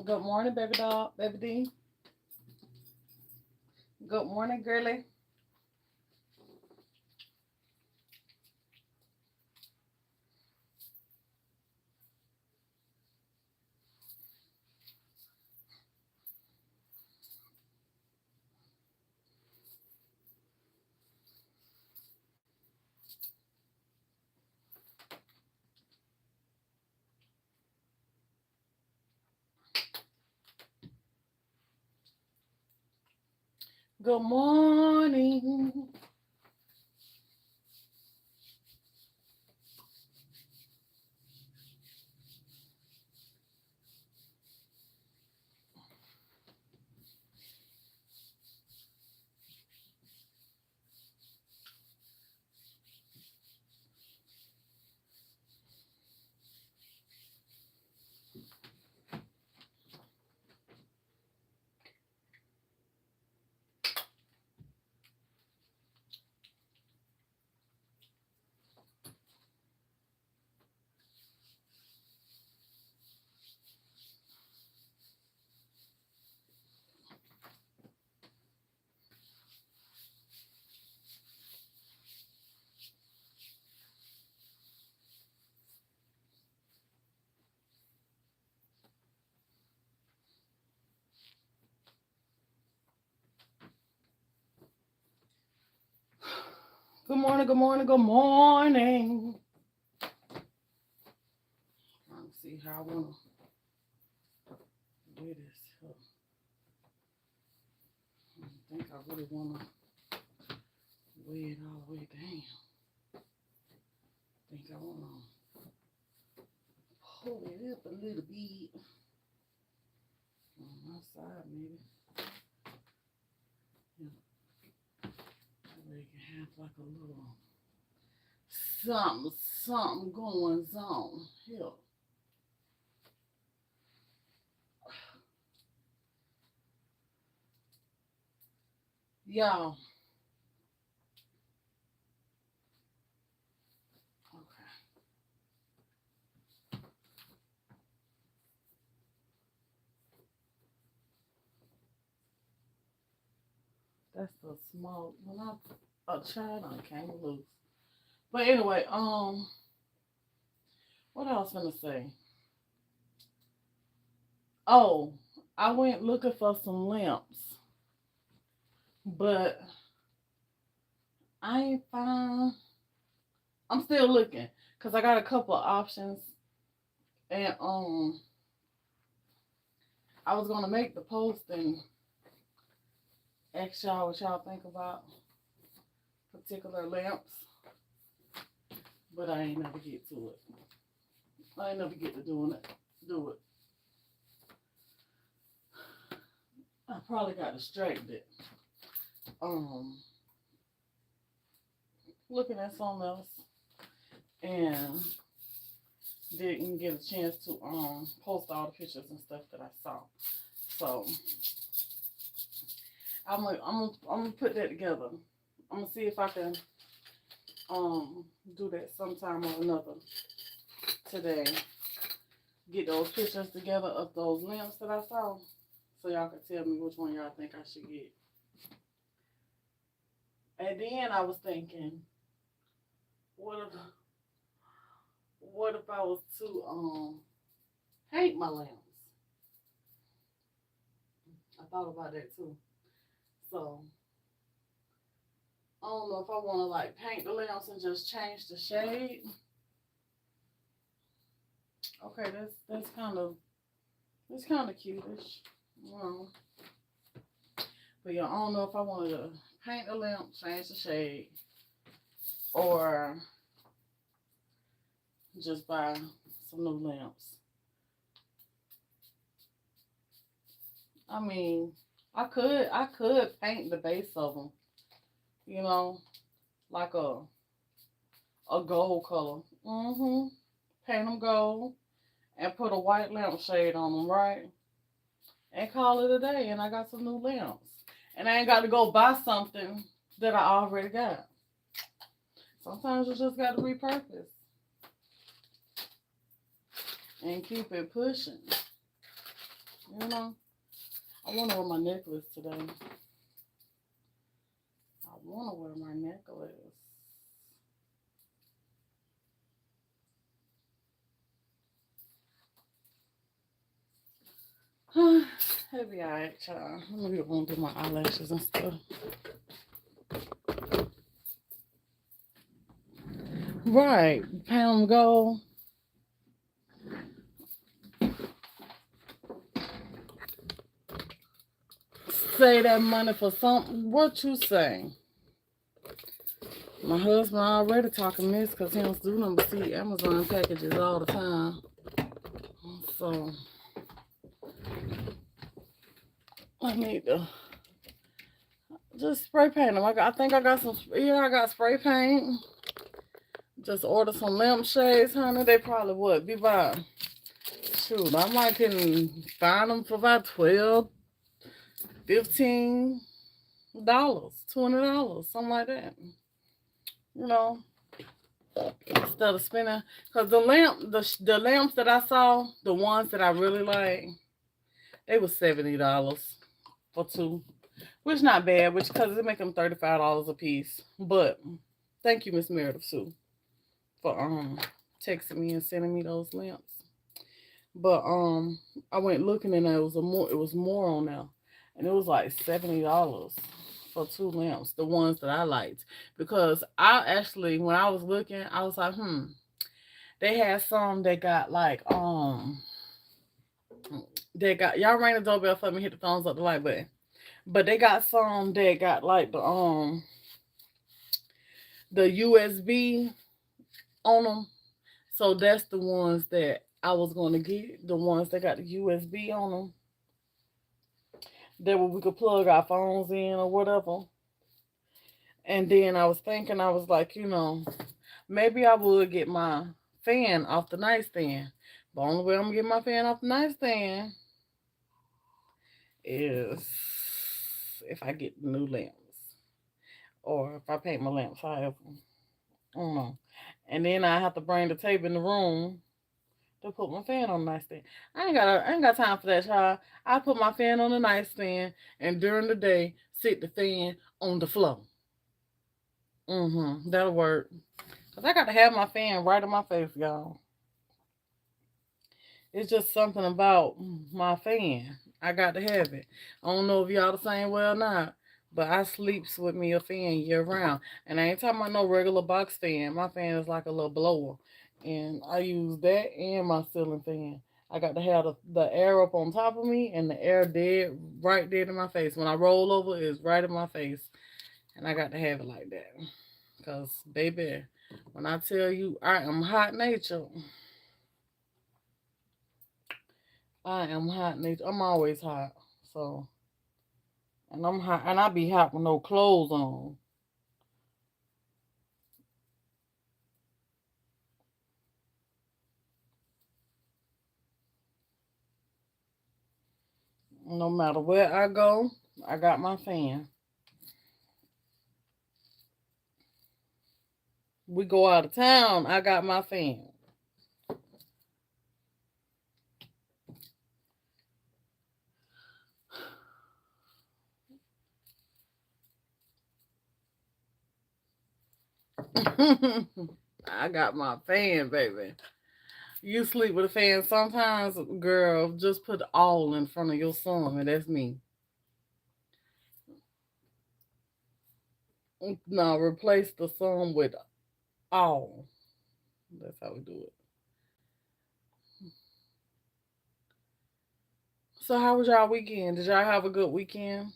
Good morning, baby dog, baby D. Good morning, girly. Good morning. Good morning, good morning, good morning. Trying to see how I want to do this. I think I really want to weigh it all the way down. I think I want to pull it up a little bit. On my side, maybe. Yeah. That way you can have like a little something going on here. Y'all. Okay. That's the small when I a child I came loose. But anyway, what I was gonna say? Oh, I went looking for some lamps, but I ain't find. I'm still looking because I got a couple of options, and I was gonna make the post and ask y'all what y'all think about particular lamps, but I ain't never get to it. I ain't never get to do it. I probably got distracted. Um, Looking at something else and didn't get a chance to post all the pictures and stuff that I saw. So I'm gonna put that together. I'm gonna see if I can do that sometime or another today. Get those pictures together of those lamps that I saw, so y'all can tell me which one y'all think I should get. And then I was thinking, what if I was to paint my lamps? I thought about that too. So I don't know if I want to like paint the lamps and just change the shade. Okay, that's kind of cutish. Well, but yeah, I don't know if I wanted to paint the lamp, change the shade, or just buy some new lamps. I mean, I could paint the base of them, you know, like a gold color. Paint them gold and put a white lampshade on them, right? And call it a day, and I got some new lamps. And I ain't got to go buy something that I already got. Sometimes you just got to repurpose and keep it pushing. You know? I want to wear my necklace today. I want to wear my necklace. Heavy eyed, child. Let me go do my eyelashes and stuff. Right. Pound gold. Say that money for something. What you say? My husband already talking this because he don't do nothing but see Amazon packages all the time. So I need to just spray paint them. I think I got some. Yeah, I got spray paint. Just order some lampshades, honey. They probably would be about. Shoot, I might can find them for about $12, $15, $20, something like that. You know, instead of spending, cause the lamps that I saw, the ones that I really like, they was $70 for two, which not bad. Which cause they make them $35 a piece. But thank you, Miss Meredith Sue, for texting me and sending me those lamps. But I went looking and it was more on there, and it was like $70 for two lamps, the ones that I liked. Because I actually, when I was looking, I was like, they had some that got like they got, y'all ring the doorbell for me, hit the thumbs up, the like button. But they got some that got like the USB on them. So that's the ones that I was gonna get, the ones that got the USB on them. That way we could plug our phones in or whatever. And then I was thinking, I was like, maybe I would get my fan off the nightstand. The only way I'm gonna get my fan off the nightstand is if I get new lamps. Or if I paint my lamps, however. I don't know. And then I have to bring the table in the room to put my fan on the nightstand. I ain't got time for that, child. I put my fan on the nightstand and during the day sit the fan on the floor. That'll work. Cause I got to have my fan right in my face, y'all. It's just something about my fan. I got to have it. I don't know if y'all the same way or not, but I sleeps with me a fan year round. And I ain't talking about no regular box fan. My fan is like a little blower. And I use that and my ceiling fan. I got to have the air up on top of me and the air dead, right dead in my face. When I roll over, it's right in my face. And I got to have it like that. Because, baby, when I tell you I am hot nature, I am hot nature. I'm always hot. So, and I'm hot, and I be hot with no clothes on. No matter where I go, I got my fan. We go out of town, I got my fan. I got my fan, baby. You sleep with a fan sometimes, girl. Just put all in front of your son, and that's me. No, replace the sun with all. That's how we do it. So, how was y'all weekend? Did y'all have a good weekend?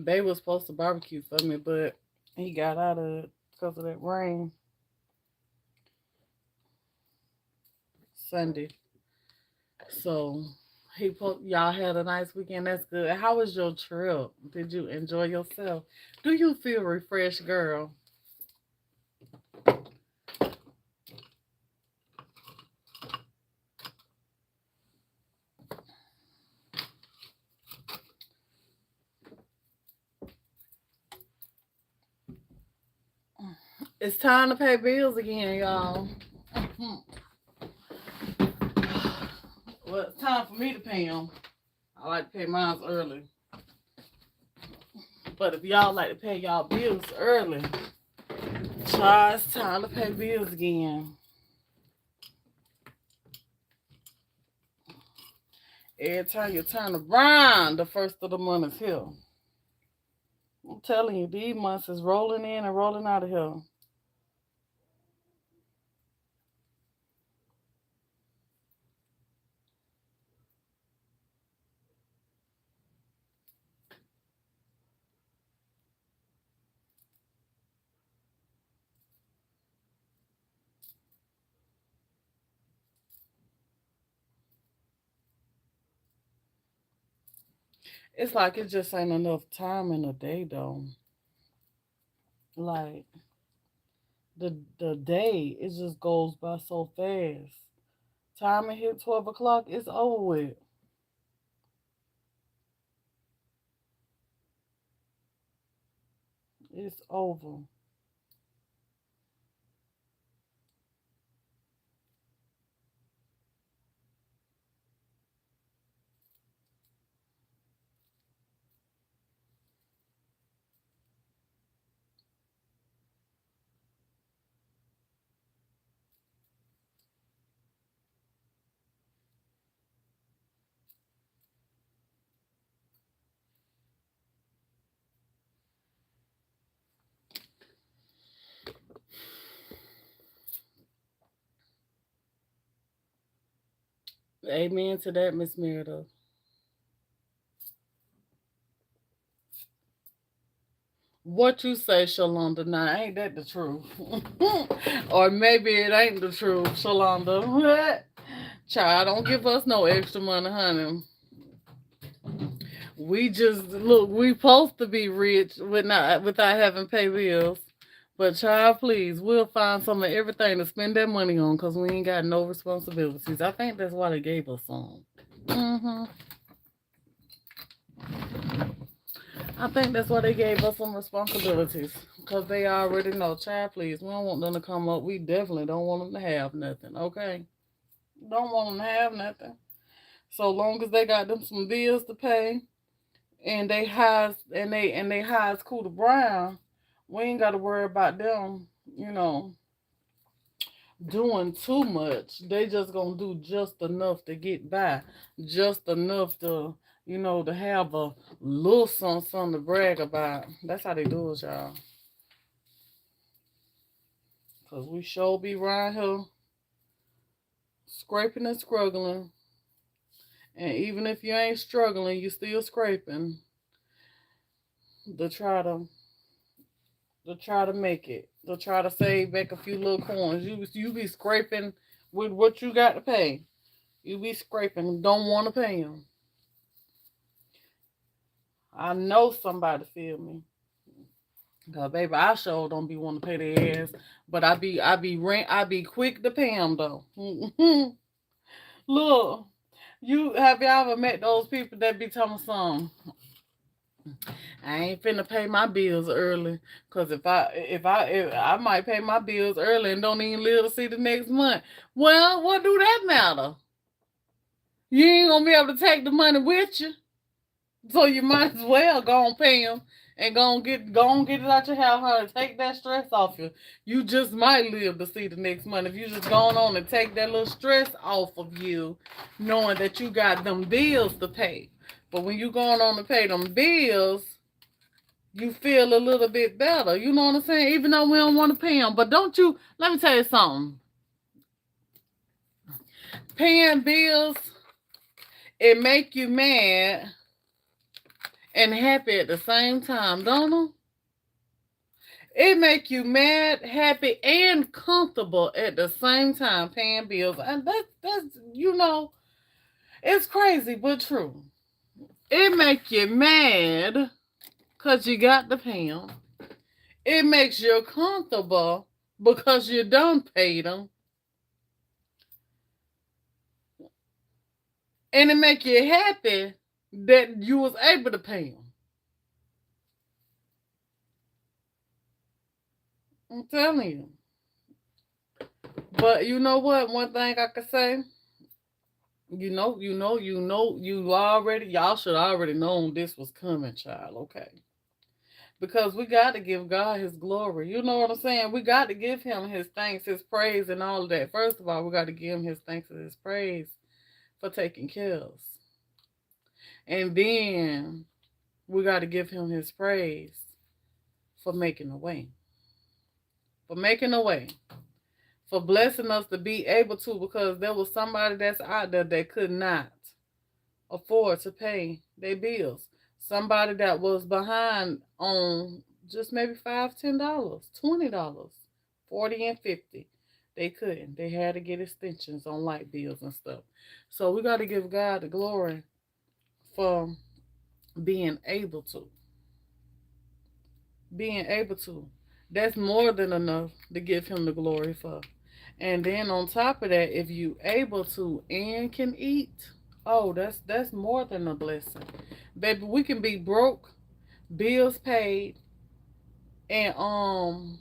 Bay was supposed to barbecue for me, but he got out of it because of that rain Sunday. So y'all had a nice weekend. That's good. How was your trip? Did you enjoy yourself? Do you feel refreshed, girl? It's time to pay bills again, y'all. Well, it's time for me to pay them. I like to pay mine early. But if y'all like to pay y'all bills early, child, it's time to pay bills again. Every time you turn around, the first of the month is here. I'm telling you, these months is rolling in and rolling out of here. It's like it just ain't enough time in a day, though. Like, the day, it just goes by so fast. Time it hit 12 o'clock, it's over with. It's over. Amen to that, Miss Merida. What you say, Shalonda? Now, ain't that the truth? Or maybe it ain't the truth, Shalonda. Child, don't give us no extra money, honey. We just look. We supposed to be rich without having pay bills. But child, please, we'll find some of everything to spend that money on because we ain't got no responsibilities. I think that's why they gave us some. I think that's why they gave us some responsibilities because they already know. Child, please, we don't want them to come up. We definitely don't want them to have nothing. Okay, don't want them to have nothing. So long as they got them some bills to pay and they hire Scooter Brown, we ain't got to worry about them, doing too much. They just gonna do just enough to get by, just enough to have a little something to brag about. That's how they do it, y'all. Cause we sure be around here scraping and struggling, and even if you ain't struggling, you still scraping to try to make it, to try to save back a few little coins. You be scraping with what you got to pay. You be scraping, don't want to pay them. I know somebody feel me. Cause baby, I sure don't be want to pay their ass, but I be quick to pay them though. Look, y'all ever met those people that be telling some? I ain't finna pay my bills early, cause if I might pay my bills early and don't even live to see the next month. Well, what do that matter? You ain't gonna be able to take the money with you, so you might as well go and pay them and go and get it out your house, honey. Take that stress off you. You just might live to see the next month if you just going on and take that little stress off of you, knowing that you got them bills to pay. But when you going on to pay them bills, you feel a little bit better. You know what I'm saying? Even though we don't want to pay them. But don't you, let me tell you something. Paying bills, it make you mad and happy at the same time, don't it? It make you mad, happy, and comfortable at the same time paying bills. And that's it's crazy but true. It make you mad because you got to pay them. It makes you comfortable because you done paid them. And it make you happy that you was able to pay them. I'm telling you. But you know what? One thing I could say, you already, y'all should already known this was coming, child. Okay. Because we got to give God his glory. You know what I'm saying? We got to give him his thanks, his praise, and all of that. First of all, we got to give him his thanks and his praise for taking care of us. And then we got to give him his praise for making a way. For making a way. For blessing us to be able to, because there was somebody that's out there that could not afford to pay their bills. Somebody that was behind on just maybe $5, $10, $20, 40 and 50. They couldn't. They had to get extensions on light bills and stuff. So we got to give God the glory for being able to. Being able to. That's more than enough to give him the glory for. And then on top of that, if you able to and can eat, oh, that's more than a blessing. Baby, we can be broke, bills paid, and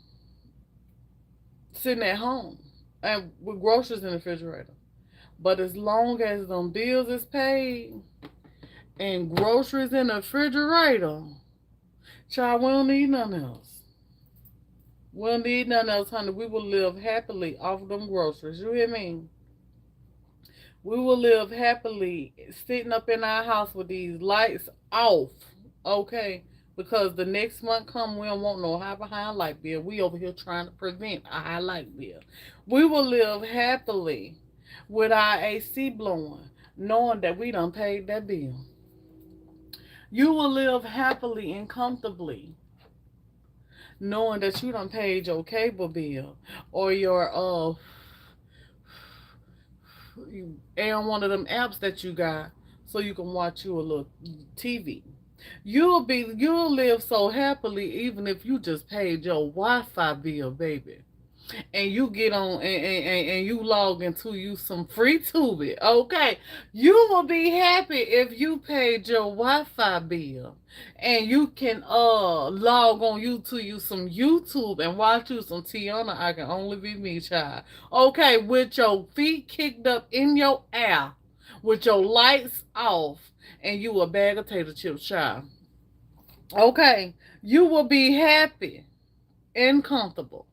sitting at home and with groceries in the refrigerator. But as long as them bills is paid and groceries in the refrigerator, child, we don't need nothing else. We don't need nothing else, honey. We will live happily off of them groceries. You hear me? We will live happily sitting up in our house with these lights off, okay? Because the next month come, we don't want no high behind light bill. We over here trying to prevent a high light bill. We will live happily with our AC blowing, knowing that we done paid that bill. You will live happily and comfortably, knowing that you done paid your cable bill or your and one of them apps that you got so you can watch you a little TV. You'll live so happily even if you just paid your Wi-Fi bill, baby. And you get on and you log into you some free tubing, okay? You will be happy if you paid your Wi-Fi bill and you can log on you to you some YouTube and watch you some Tiana. I Can Only Be Me, child. Okay, with your feet kicked up in your air, with your lights off, and you a bag of tater chips, child. Okay, you will be happy and comfortable.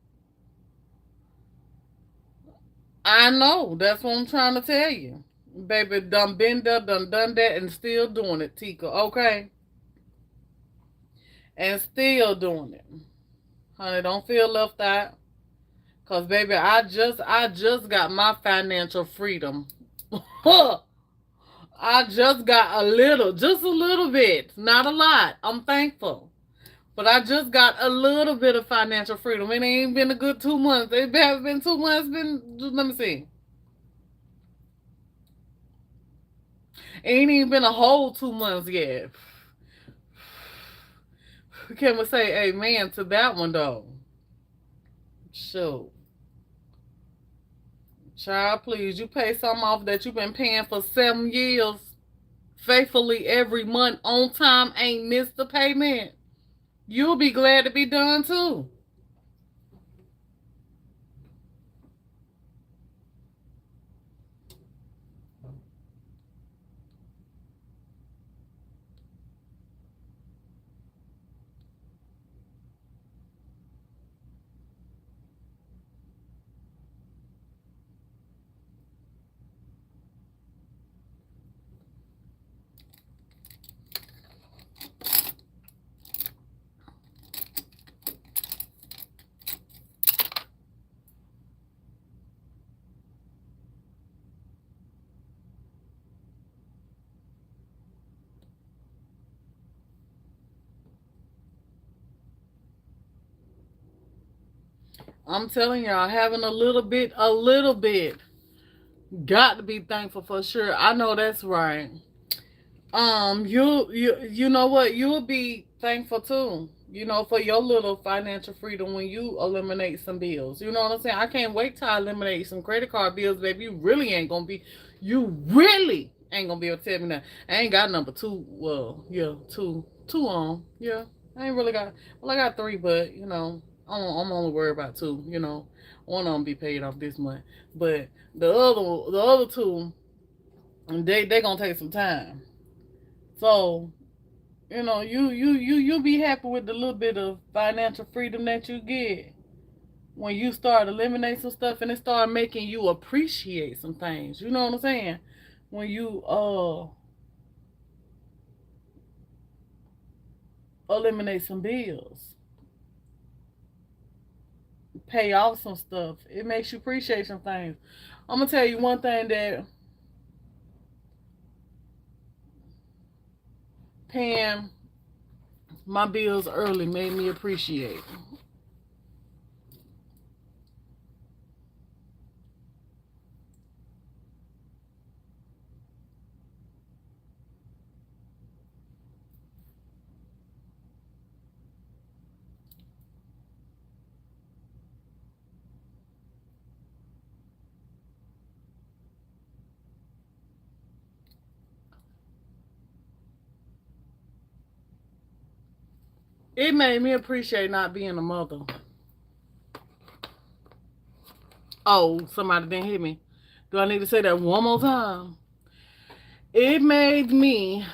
I know. That's what I'm trying to tell you. Baby, done been there, done that, and still doing it, Tika. Okay? And still doing it. Honey, don't feel left out. Cause baby, I just got my financial freedom. I just got just a little bit. Not a lot. I'm thankful. But I just got a little bit of financial freedom. It ain't been a good 2 months. It has been 2 months. Let me see. Ain't even been a whole 2 months yet. Can we say amen to that one though? Sure. Child, please, you pay something off that you've been paying for 7 years faithfully every month on time, ain't missed the payment. You'll be glad to be done too. I'm telling y'all, having a little bit, got to be thankful for sure. I know that's right. You know what? You'll be thankful too. You know, for your little financial freedom when you eliminate some bills. You know what I'm saying? I can't wait till I eliminate some credit card bills, baby. You really ain't gonna be able to tell me that. I ain't got number two. Well, yeah, two on. Yeah, I ain't really got. Well, I got three, but I'm only worried about two. You know, one of them be paid off this month, but the other two, they gonna take some time. So you know, you be happy with the little bit of financial freedom that you get when you start eliminating some stuff and it start making you appreciate some things. You know what I'm saying? When you eliminate some bills, pay off some stuff, it makes you appreciate some things. I'm gonna tell you one thing that paying my bills early made me appreciate. It made me appreciate not being a mother. Oh, somebody didn't hear me. Do I need to say that one more time? It made me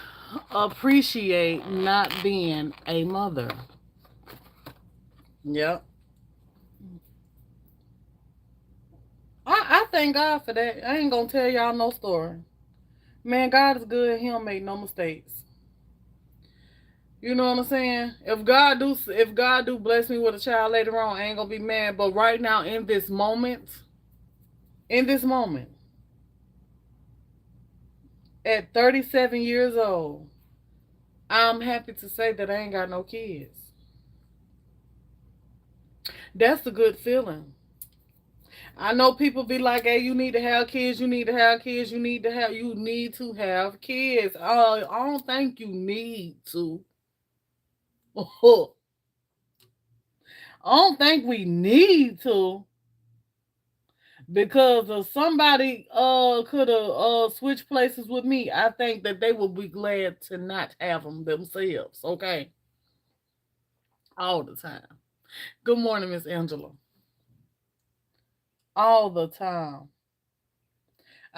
appreciate not being a mother. Yep. I thank God for that. I ain't gonna tell y'all no story. Man, God is good. He don't make no mistakes. You know what I'm saying? If God do bless me with a child later on, I ain't gonna be mad. But right now, in this moment, at 37 years old, I'm happy to say that I ain't got no kids. That's a good feeling. I know people be like, "Hey, you need to have kids. You need to have kids. You need to have kids." I don't think you need to. I don't think we need to because if somebody could have switched places with me, I think that they would be glad to not have them themselves. Okay, all the time. Good morning, Miss Angela. All the time.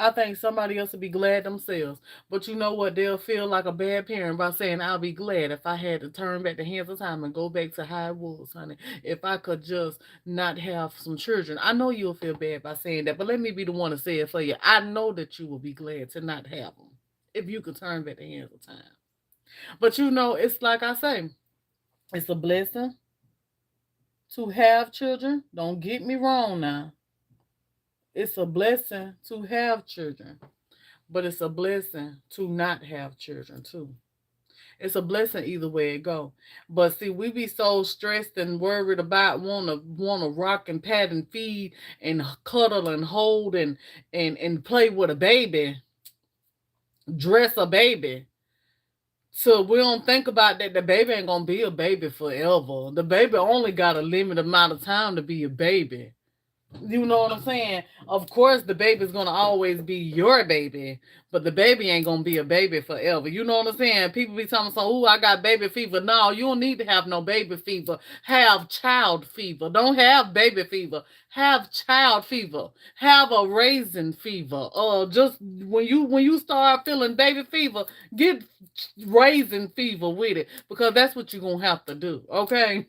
I think somebody else would be glad themselves. But you know what? They'll feel like a bad parent by saying, I'll be glad if I had to turn back the hands of time and go back to how it was, honey. If I could just not have some children. I know you'll feel bad by saying that, but let me be the one to say it for you. I know that you will be glad to not have them if you could turn back the hands of time. But you know, it's like I say, it's a blessing to have children. Don't get me wrong now. It's a blessing to have children. But it's a blessing to not have children too. It's a blessing either way it go. But see, we be so stressed and worried about wanna rock and pat and feed and cuddle and hold and play with a baby, dress a baby. So we don't think about that the baby ain't gonna be a baby forever. The baby only got a limited amount of time to be a baby. You know what I'm saying? Of course, the baby's gonna always be your baby, but the baby ain't gonna be a baby forever. You know what I'm saying? People be telling me, "Oh, I got baby fever." No, you don't need to have no baby fever. Have child fever. Don't have baby fever. Have child fever. Have a raisin fever. Just when you start feeling baby fever, get raisin fever with it because that's what you're gonna have to do. Okay,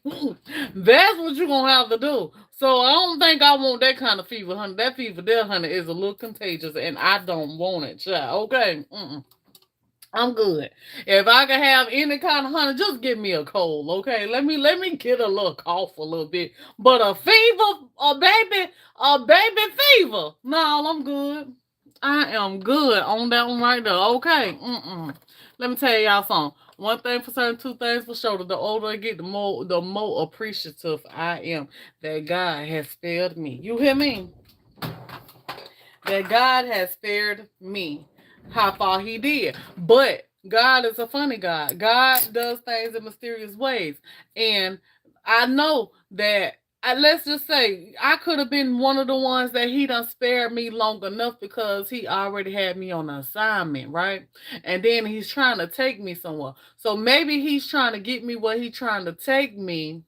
that's what you're gonna have to do. So I don't think I want that kind of fever, honey. That fever there, honey, is a little contagious, and I don't want it, child. Okay, I'm good. If I can have any kind of honey, just give me a cold, okay? Let me get a little cough a little bit, but a fever, a baby fever. No, I'm good. I am good on that one right there. Okay. Let me tell y'all something. One thing for certain, two things for sure. The older I get, the more appreciative I am that God has spared me. You hear me? That God has spared me. How far He did. But God is a funny God. God does things in mysterious ways. And I know that let's just say I could have been one of the ones that He done spared me long enough because He already had me on an assignment, right? And then He's trying to take me somewhere. So maybe He's trying to get me where He's trying to take me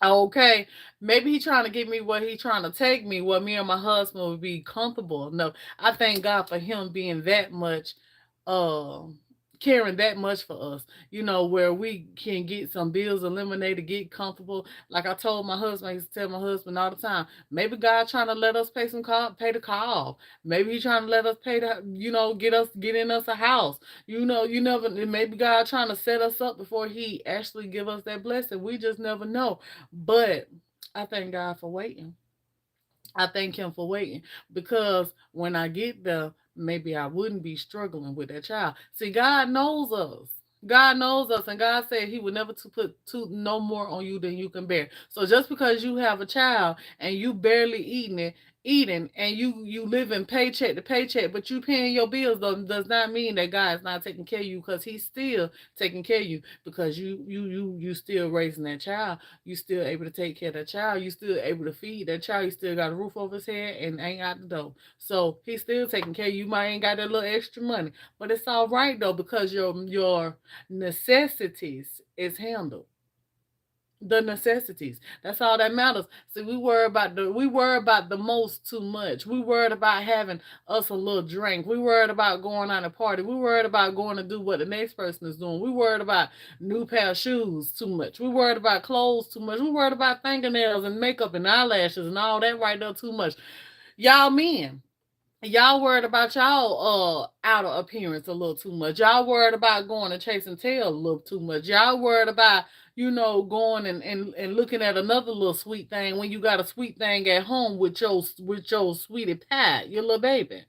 Okay, maybe he trying to get me where he trying to take me, where me and my husband would be comfortable. No, I thank God for him being that much, uh, caring that much for us. You know, where we can get some bills eliminated, get comfortable. Like I told my husband, I used to tell my husband all the time. Maybe God trying to let us pay some car, pay the car off. Maybe he trying to let us pay the, get in us a house. You never. Maybe God trying to set us up before He actually give us that blessing. We just never know. But I thank God for waiting. I thank Him for waiting because when I get there, maybe I wouldn't be struggling with that child. See, God knows us. God knows us, and God said He would never to put no more on you than you can bear. So just because you have a child and you barely eating, and you living paycheck to paycheck, but you paying your bills, does not mean that God is not taking care of you, because He's still taking care of you, because you still raising that child. You still able to take care of that child. You still able to feed that child. You still got a roof over his head and ain't out the door. So He's still taking care of you. You might ain't got that little extra money, but it's all right though, because your necessities is handled. The necessities. That's all that matters. See, we worry about the most too much. We worried about having us a little drink. We worried about going on a party. We worried about going to do what the next person is doing. We worried about new pair of shoes too much. We worried about clothes too much. We worried about fingernails and makeup and eyelashes and all that right there too much. Y'all men, y'all worried about y'all outer appearance a little too much. Y'all worried about going and chasing tail a little too much. Y'all worried about, going and looking at another little sweet thing when you got a sweet thing at home with your sweetie pie, your little baby.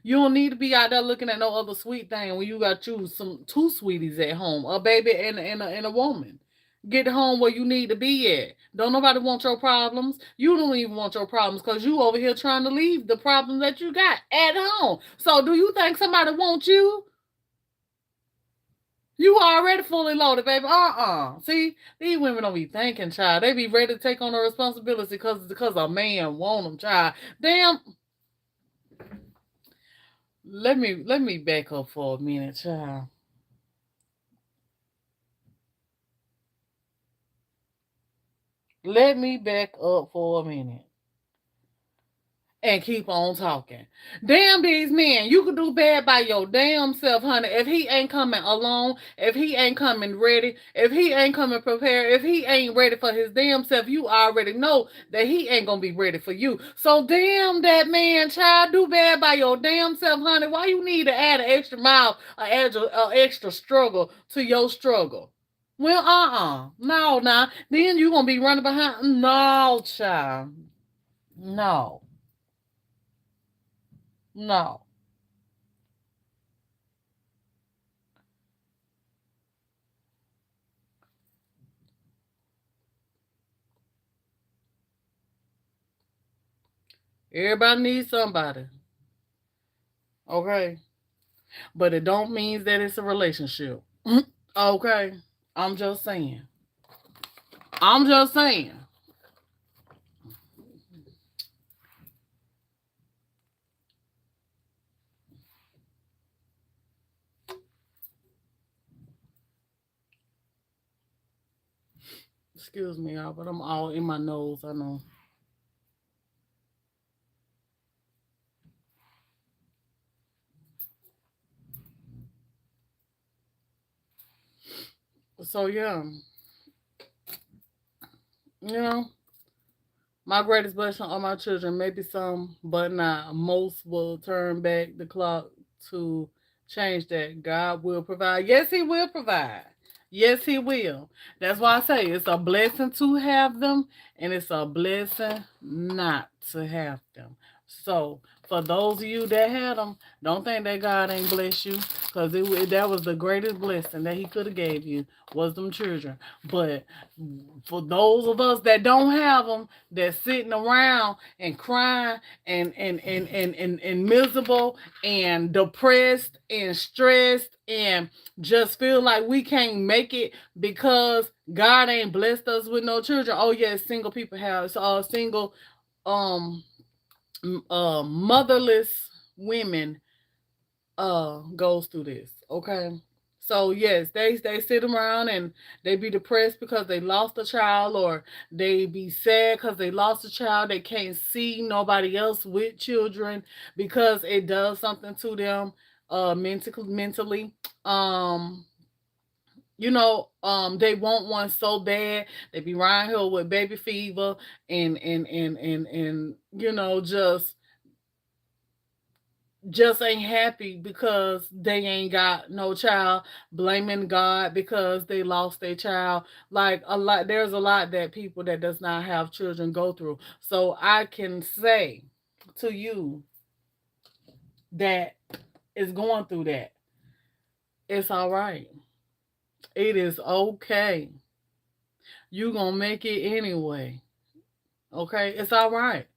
You don't need to be out there looking at no other sweet thing when you got you some two sweeties at home, a baby and a woman. Get home where you need to be at. Don't nobody want your problems. You don't even want your problems because you over here trying to leave the problems that you got at home. So do you think somebody wants you? You already fully loaded, baby. See, these women don't be thinking, child. They be ready to take on the responsibility because a man want them, child. Damn. Let me back up for a minute, child. Let me back up for a minute and keep on talking. Damn these men, you could do bad by your damn self, honey. If he ain't coming alone, if he ain't coming ready, if he ain't coming prepared, if he ain't ready for his damn self, you already know that he ain't gonna be ready for you. So damn that man, child, do bad by your damn self, honey. Why you need to add an extra mile, an extra struggle to your struggle? Well, no, nah. Then you gonna be running behind. No, child. No, no. Everybody needs somebody. Okay, but it don't mean that it's a relationship. Okay, I'm just saying. I'm just saying. Excuse me, y'all, but I'm all in my nose. I know. So yeah, you know, my greatest blessing on my children, maybe some, but not most, will turn back the clock to change that. God will provide. Yes, He will provide. Yes, He will. That's why I say it's a blessing to have them, and it's a blessing not to have them. So, for those of you that had them, don't think that God ain't bless you, because that was the greatest blessing that He could have gave you, was them children. But for those of us that don't have them, that's sitting around and crying and miserable and depressed and stressed and just feel like we can't make it because God ain't blessed us with no children. Oh yes, single people have single um motherless women goes through this. Okay. So yes, they sit around and they be depressed because they lost a child, or they be sad because they lost a child. They can't see nobody else with children because it does something to them mentally. Um they want one so bad. They be around here with baby fever and just ain't happy because they ain't got no child, blaming God because they lost their child. Like a lot, there's a lot that people that does not have children go through. So I can say to you that is going through that, it's all right. It is okay. You gonna make it anyway. Okay, it's all right.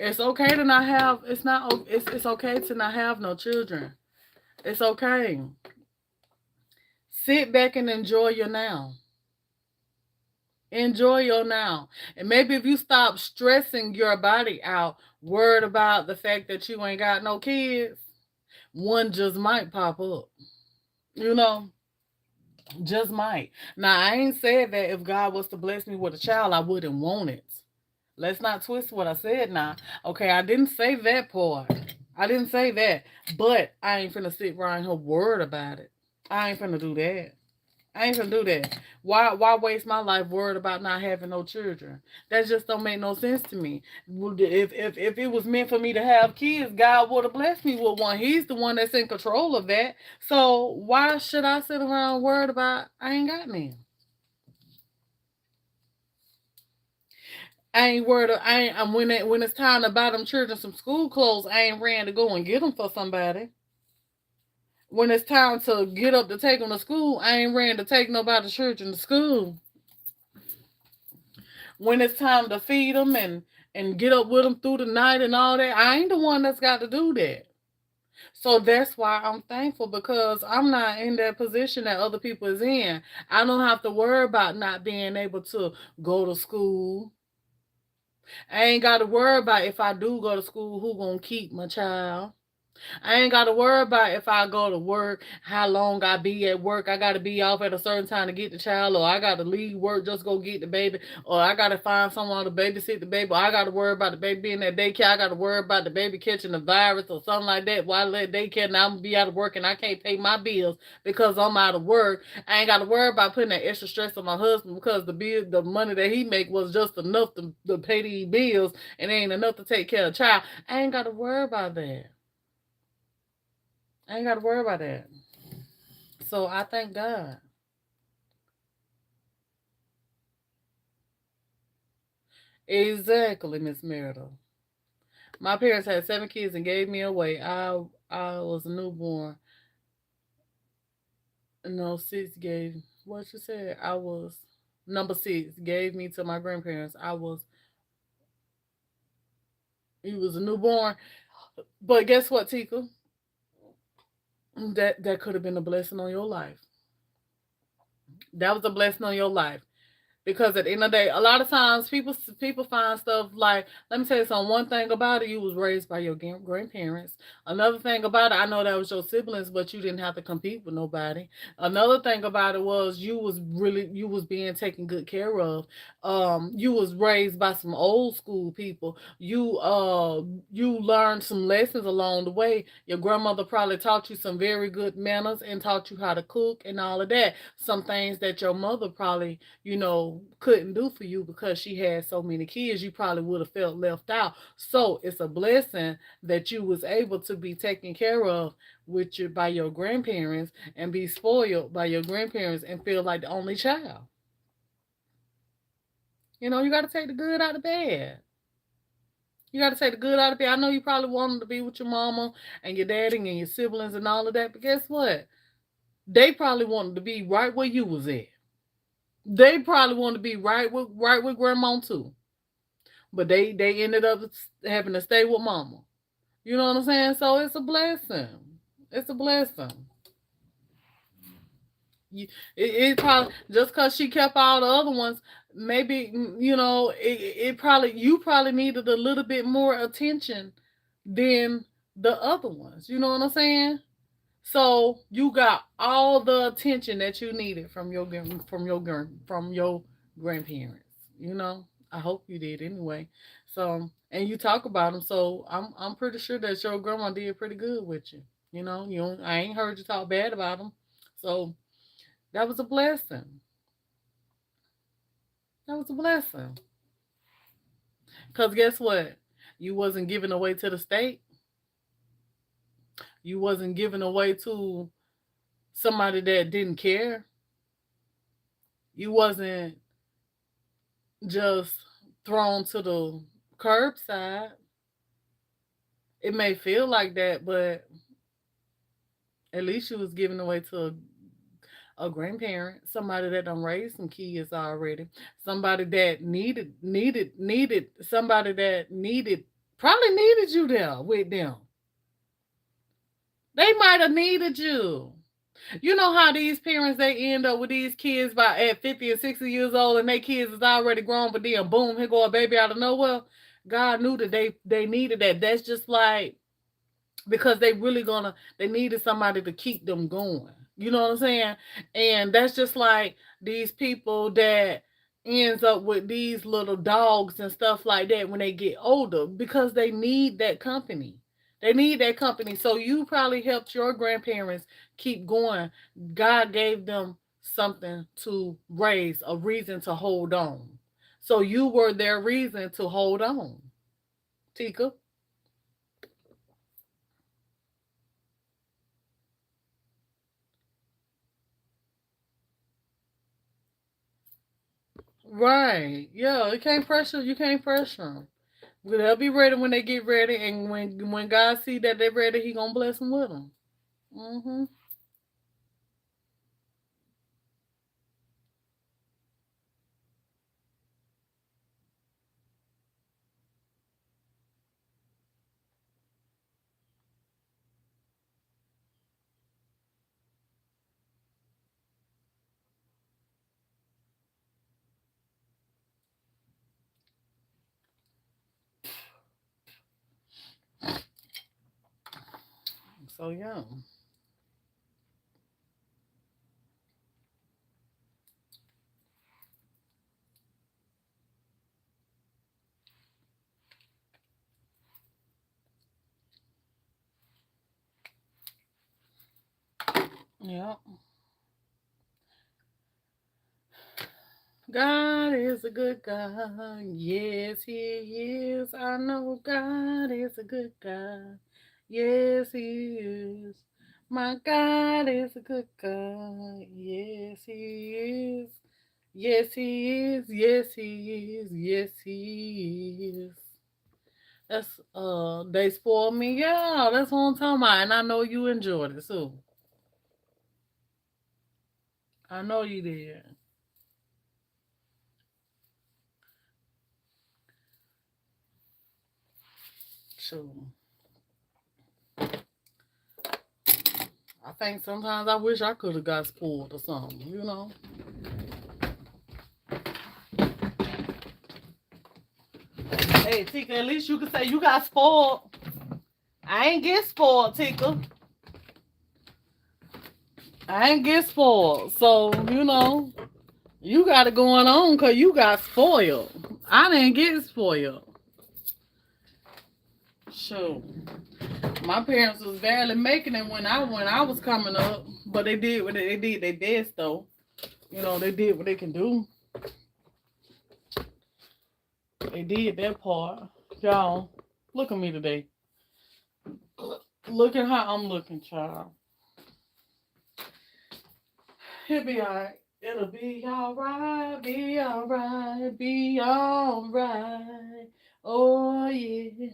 It's okay to not have. It's not. It's okay to not have no children. It's okay. Sit back and enjoy your now. Enjoy your now. And maybe if you stop stressing your body out, worried about the fact that you ain't got no kids, one just might pop up. You know, just might. Now, I ain't said that if God was to bless me with a child, I wouldn't want it. Let's not twist what I said now. Okay, I didn't say that part. I didn't say that. But I ain't finna sit around here worried about it. I ain't finna do that. I ain't gonna do that. Why waste my life worried about not having no children? That just don't make no sense to me. If it was meant for me to have kids, God would have blessed me with one. He's the one that's in control of that. So why should I sit around worried about I ain't got none? I ain't worried. I ain't. When it's time to buy them children some school clothes, I ain't ran to go and get them for somebody. When it's time to get up to take them to school, I ain't ran to take nobody's children to school. When it's time to feed them and get up with them through the night and all that, I ain't the one that's got to do that. So that's why I'm thankful, because I'm not in that position that other people is in. I don't have to worry about not being able to go to school. I ain't got to worry about if I do go to school, who gonna keep my child. I ain't got to worry about if I go to work, how long I be at work. I got to be off at a certain time to get the child, or I got to leave work just go get the baby, or I got to find someone to babysit the baby, or I got to worry about the baby being at daycare. I got to worry about the baby catching the virus or something like that while I let daycare, and I'm going to be out of work and I can't pay my bills because I'm out of work. I ain't got to worry about putting that extra stress on my husband because the money that he make was just enough to pay these bills and ain't enough to take care of the child. I ain't got to worry about that. I ain't got to worry about that. So I thank God. Exactly, Miss Myrtle. My parents had 7 kids and gave me away. I was a newborn. No, six gave. What you said? I was number six. Gave me to my grandparents. He was a newborn. But guess what, Tika? That could have been a blessing on your life. That was a blessing on your life. Because at the end of the day, a lot of times people find stuff like, let me tell you something. One thing about it, you was raised by your grandparents. Another thing about it, I know that was your siblings, but you didn't have to compete with nobody. Another thing about it was you was being taken good care of. You was raised by some old school people. You learned some lessons along the way. Your grandmother probably taught you some very good manners and taught you how to cook and all of that. Some things that your mother probably couldn't do for you because she had so many kids, you probably would have felt left out. So it's a blessing that you was able to be taken care of by your grandparents and be spoiled by your grandparents and feel like the only child. You got to take the good out of bad. You got to take the good out of bad. I know you probably wanted to be with your mama and your daddy and your siblings and all of that, but guess what? They probably wanted to be right where you was at. They probably wanted to be right with grandma too. But they ended up having to stay with mama. You know what I'm saying? So it's a blessing. It's a blessing. It probably, just because she kept all the other ones, maybe you probably needed a little bit more attention than the other ones. You know what I'm saying? So you got all the attention that you needed from your grandparents. You know, I hope you did anyway. So and you talk about them, so I'm pretty sure that your grandma did pretty good with you. You know, I ain't heard you talk bad about them. So that was a blessing. That was a blessing. Cause guess what? You wasn't giving away to the state. You wasn't giving away to somebody that didn't care. You wasn't just thrown to the curbside. It may feel like that, but at least you was giving away to a grandparent, somebody that done raised some kids already, somebody that needed somebody that needed probably needed you there with them. They might have needed you. You know how these parents they end up with these kids by at 50 and 60 years old and their kids is already grown, but then boom, here go a baby out of nowhere. God knew that they needed that. That's just like because they needed somebody to keep them going. You know what I'm saying? And that's just like these people that ends up with these little dogs and stuff like that when they get older because they need that company. They need that company. So you probably helped your grandparents keep going. God gave them something to raise, a reason to hold on. So you were their reason to hold on. Tika. Right. Yeah, it can't pressure. You can't pressure them. They'll be ready when they get ready, and when God see that they're ready, He gonna bless them with them. Hmm. So yeah, yeah. God is a good God. Yes, He is. I know God is a good God. Yes, He is. My God is a good God. Yes, He is. Yes, He is. Yes, He is. Yes, He is. That's they spoiled me. Yeah, that's what I'm talking about. And I know you enjoyed it too. I know you did. Sure. I think sometimes I wish I could have got spoiled or something, you know. Hey, Tika, at least you can say you got spoiled. I ain't get spoiled, Tika. I ain't get spoiled. So, you got it going on because you got spoiled. I didn't get spoiled. Sure. My parents was barely making it when I was coming up, but they did what they did their best though. They did what they can do. They did their part. Y'all, look at me today. Look at how I'm looking, child. It'll be alright. It'll be alright, be alright, be alright. Oh yeah.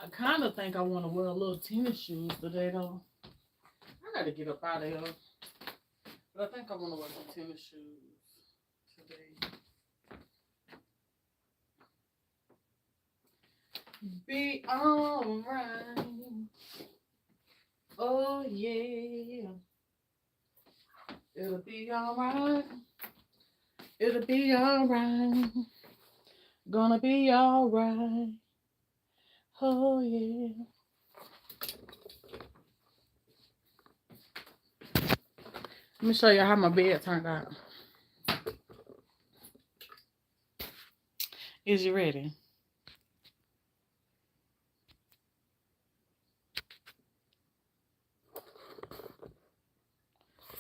I kind of think I want to wear a little tennis shoes today though. I gotta get up out of here. But I think I want to wear some tennis shoes today. Be alright. Oh yeah. It'll be alright. It'll be alright. Gonna be alright. Oh, yeah. Let me show you how my bed turned out. Is you ready?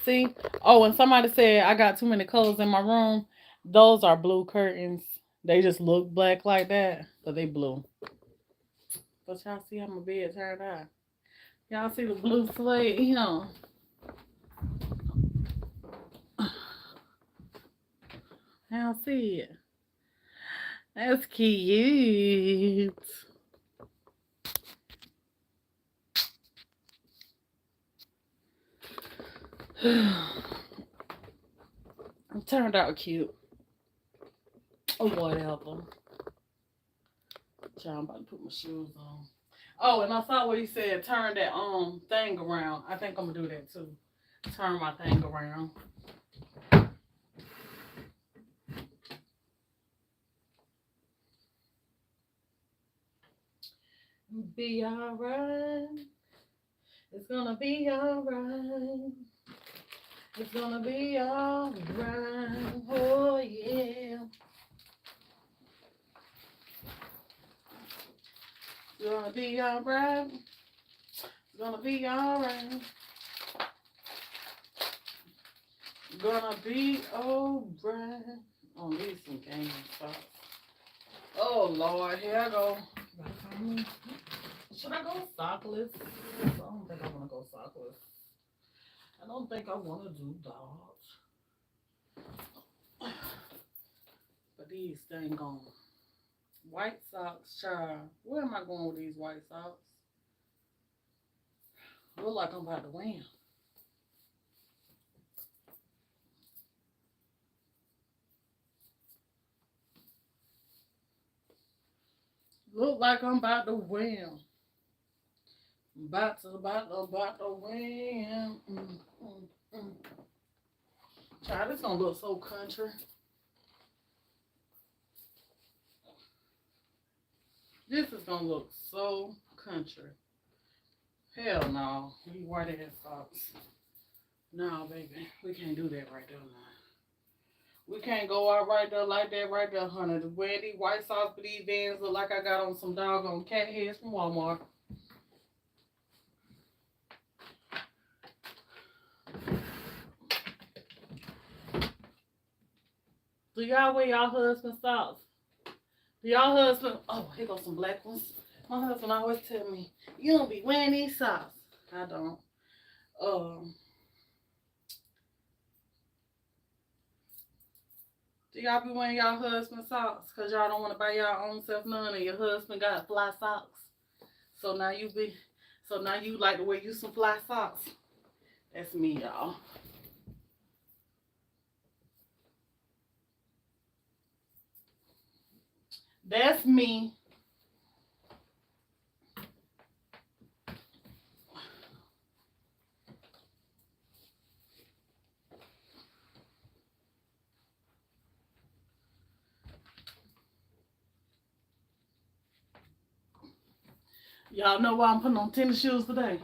See? Oh, and somebody said I got too many colors in my room. Those are blue curtains. They just look black like that, but they blue. But y'all see how my bed turned out? Y'all see the blue slate? You know. Y'all see it? That's cute. It turned out cute. Or whatever. Child, I'm about to put my shoes on. Oh, and I saw what he said, turn that thing around. I think I'm gonna do that too. Turn my thing around. Be alright. It's gonna be alright. It's gonna be alright. Oh yeah. It's gonna be alright. It's gonna be alright. Gonna be alright. Oh, these some gaming stuff. Oh Lord, here I go. Should I go sockless? I don't think I want to go sockless. I don't think I want to do dogs. But these things on. White socks, child. Where am I going with these white socks? Look like I'm about to win. Look like I'm about to win. About to win. Child, this gonna look so country. This is gonna look so country. Hell no. You white ass socks. No, baby. We can't do that right there now. We can't go out right there like that right there, honey. The wearing these white socks with these Vans look like I got on some doggone cat heads from Walmart. Do y'all wear y'all husband socks? Do y'all husband? Oh, here goes some black ones. My husband always tell me, you don't be wearing these socks. I don't. Do y'all be wearing y'all husband socks? Cause y'all don't want to buy y'all own self none, and your husband got fly socks. So now you like to wear you some fly socks. That's me, y'all. That's me. Y'all know why I'm putting on tennis shoes today?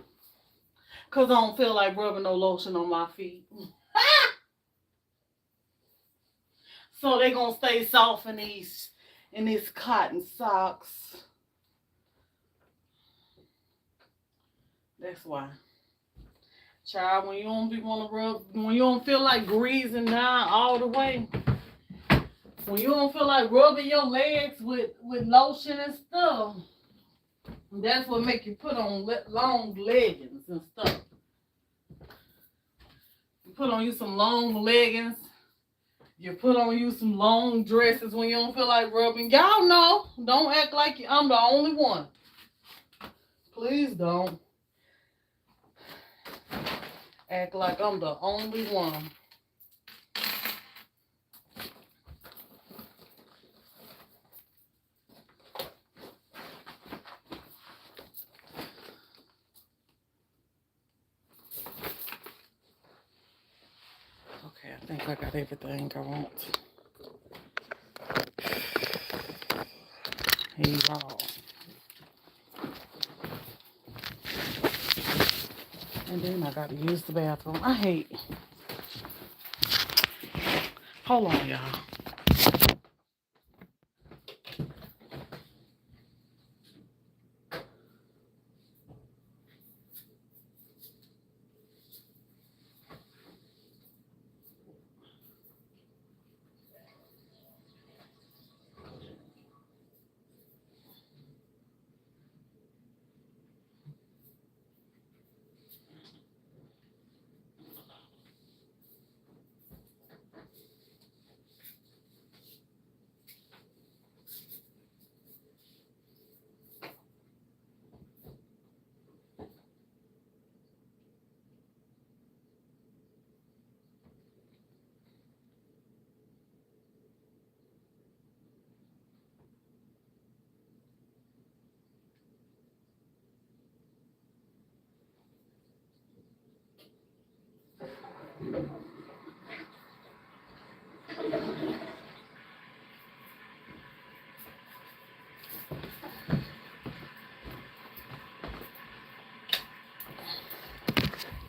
Because I don't feel like rubbing no lotion on my feet. So they going to stay soft in these cotton socks. That's why. Child, when you don't feel like greasing down all the way, when you don't feel like rubbing your legs with lotion and stuff, that's what make you put on long leggings and stuff. You put on you some long leggings. You put on you some long dresses when you don't feel like rubbing. Y'all know. Don't act like I'm the only one. Please don't act like I'm the only one. Okay, I think I got everything I want. Hey, y'all. And then I got to use the bathroom. I hate. Hold on, y'all.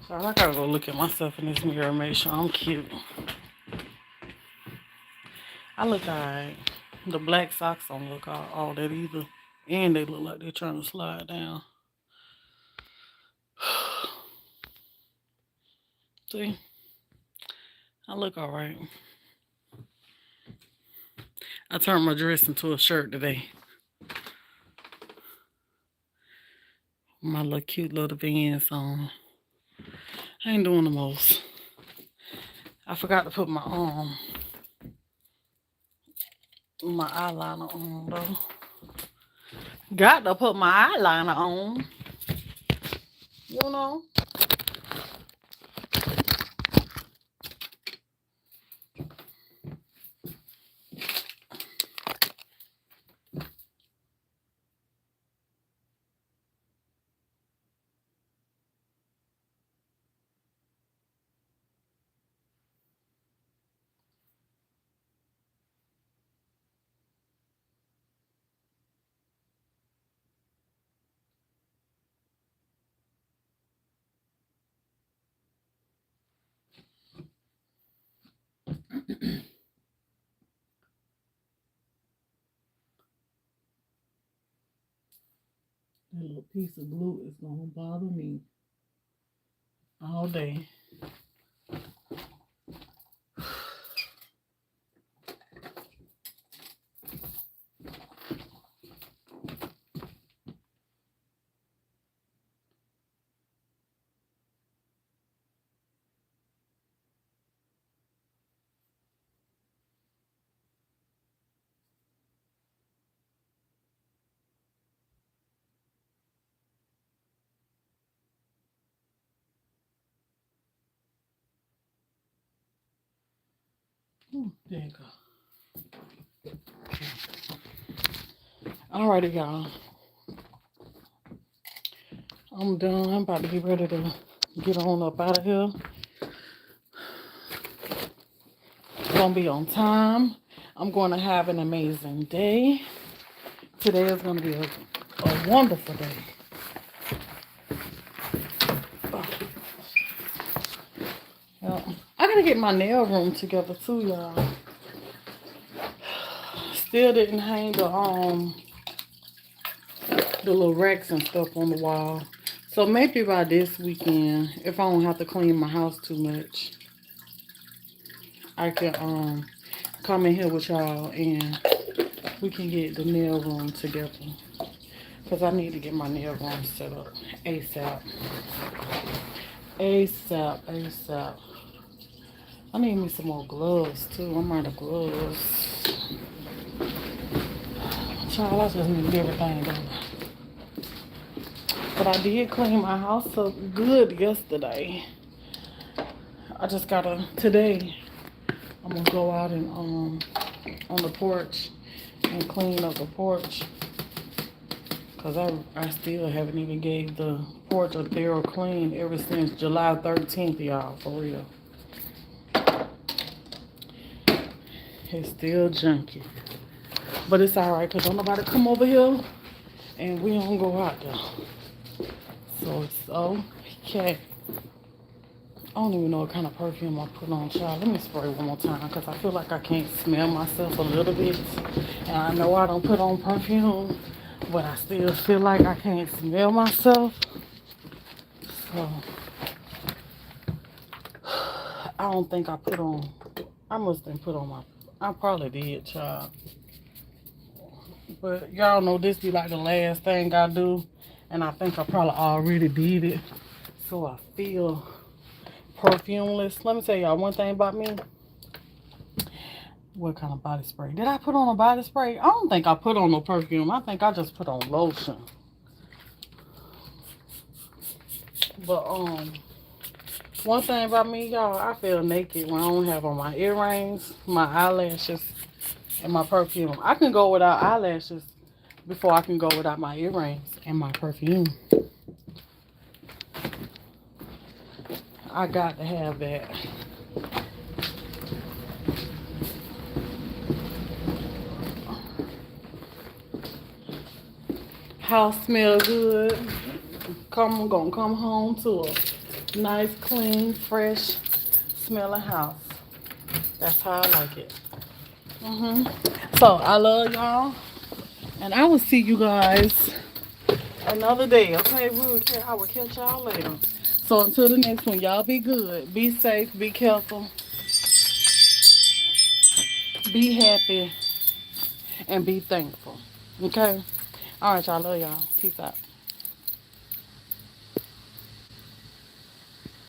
So I gotta go look at myself in this mirror and make sure I'm cute. I look alright. The black socks don't look all that either. And they look like they're trying to slide down. See? I look alright. I turned my dress into a shirt today. My little cute little Vans on. I ain't doing the most. I forgot to put my eyeliner on though. Got to put my eyeliner on. You know? That little piece of glue is gonna bother me all day. Ooh, there you go. Alrighty, y'all. I'm done. I'm about to get ready to get on up out of here. Gonna be on time. I'm going to have an amazing day. Today is going to be a wonderful day. Yeah. I gotta get my nail room together too, y'all. Still didn't hang the little racks and stuff on the wall. So maybe by this weekend, if I don't have to clean my house too much, I can come in here with y'all and we can get the nail room together. Because I need to get my nail room set up ASAP. ASAP. I need me some more gloves too. I'm out of gloves. Child, I just need to get everything done. But I did clean my house up good yesterday. I just gotta, today, I'm gonna go out and on the porch and clean up the porch. Cause I still haven't even gave the porch a thorough clean ever since July 13th, y'all, for real. It's still junky. But it's alright, cause don't nobody come over here and we don't go out there. So it's okay. I don't even know what kind of perfume I put on, child. Let me spray one more time because I feel like I can't smell myself a little bit. And I know I don't put on perfume, but I still feel like I can't smell myself. So, I don't think I put on, I must have put on my, I probably did, child. But y'all know this be like the last thing I do. And I think I probably already did it. So I feel perfumeless. Let me tell y'all one thing about me. What kind of body spray? Did I put on a body spray? I don't think I put on no perfume. I think I just put on lotion. But one thing about me, y'all, I feel naked when I don't have on my earrings, my eyelashes, and my perfume. I can go without eyelashes before I can go without my earrings and my perfume. I got to have that. House smell good. Gonna come home to a nice, clean, fresh smelling house. That's how I like it. So I love y'all, and I will see you guys another day. Okay, I will catch y'all later. So until the next one, y'all be good, be safe, be careful, be happy, and be thankful. Okay. All right, y'all. Love y'all. Peace out.